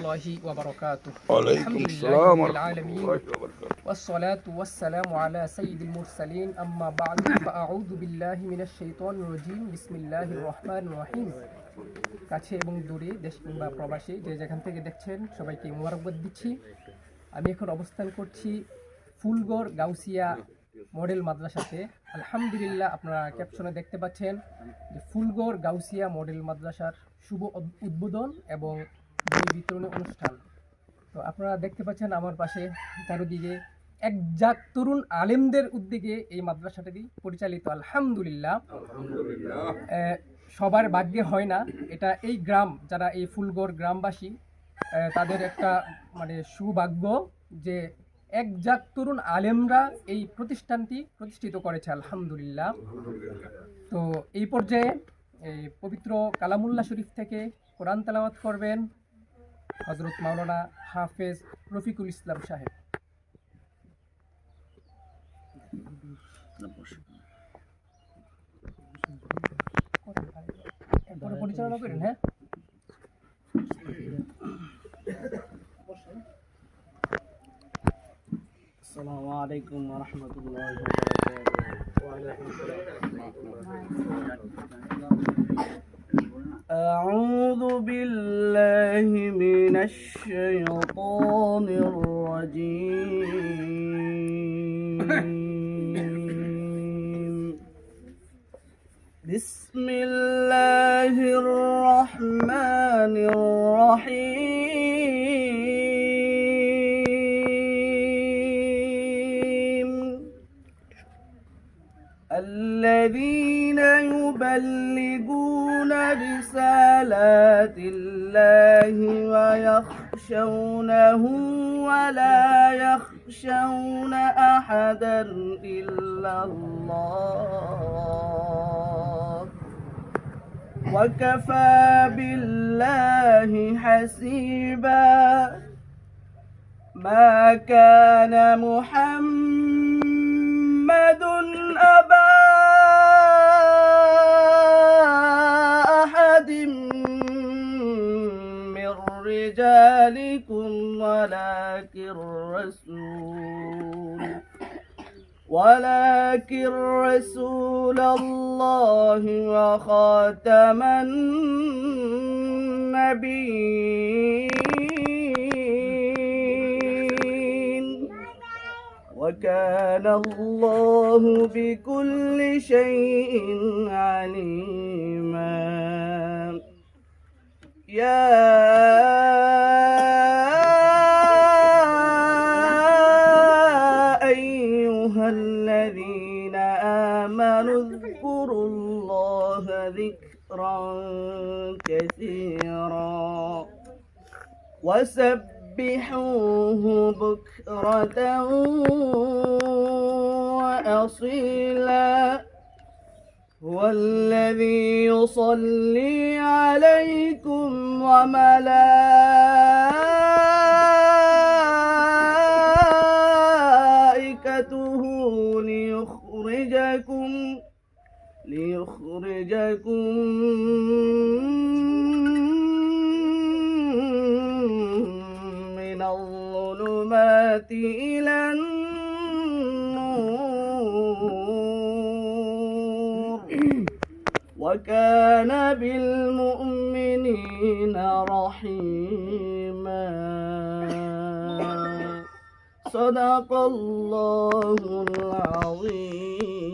الله وبركاته. وعليكم الحمد السلام لله رب ورحمة العالمين الله وبركاته. والصلاة والسلام على سيد المرسلين أما بعد فأعوذ بالله من الشيطان الرجيم بسم الله الرحمن الرحيم। কাছে এবং দূরে দেশ কিংবা প্রবাসী যে যেখান থেকে দেখছেন সবাইকে মোবারকবাদ দিচ্ছি। আমি এখন অবস্থান করছি ফুলগড় গাউসিয়া মডেল মাদ্রাসাতে। আলহামদুলিল্লাহ, আপনারা ক্যাপশনে দেখতে পাচ্ছেন যে ফুলগড় গাউসিয়া মডেল মাদ্রাসার শুভ উদ্বোধন এবং বই বিতরণী অনুষ্ঠান। তো আপনারা দেখতে পাচ্ছেন আমার পাশে চারদিকে একজাক তরুণ আলেমদের উদ্যোগে এই মাদ্রাসাটি পরিচালিত। আলহামদুলিল্লাহ, সবার ভাগ্যে হয় না এটা। এই গ্রাম যারা এই ফুলগড় গ্রামবাসী তাদের একটা সৌভাগ্য যে একজাক তরুণ আলেমরা এই প্রতিষ্ঠানটি প্রতিষ্ঠিত করেছে। আলহামদুলিল্লাহ। তো এই পর্যায়ে এই পবিত্র কালামুল্লাহ শরীফ থেকে কোরআন তেলাওয়াত করবেন হযরত মাওলানা হাফেজ রফিকুল ইসলাম সাহেব। পরিচালনা করেন। হ্যাঁ, আসসালামু আলাইকুম ওয়া রাহমাতুল্লাহি ওয়া বারাকাতুহু। ওয়া আলাইকুম আসসালাম। আউযু বিল্লাহি মিনাশ শাইতানির রাজীম। বিসমিল্লাহির রাহমানির রাহিম। الذين يبلغون رسالات الله ويخشونه ولا يخشون أحدا إلا الله وكفى بالله حسيبا. ما كان محمد أبا أحد من رجالكم ولكن رسول الله وخاتم النبيين وكان الله بكل شيء عليما. يا أيها الذين آمنوا اذكروا الله ذكرا كثيرا وسبحوه بكرة وأصيلا. هو الذي يصلي عليكم وملائكته ليخرجكم من الظلمات إلى النور وكان بالمؤمنين رحيما. صدق الله العظيم.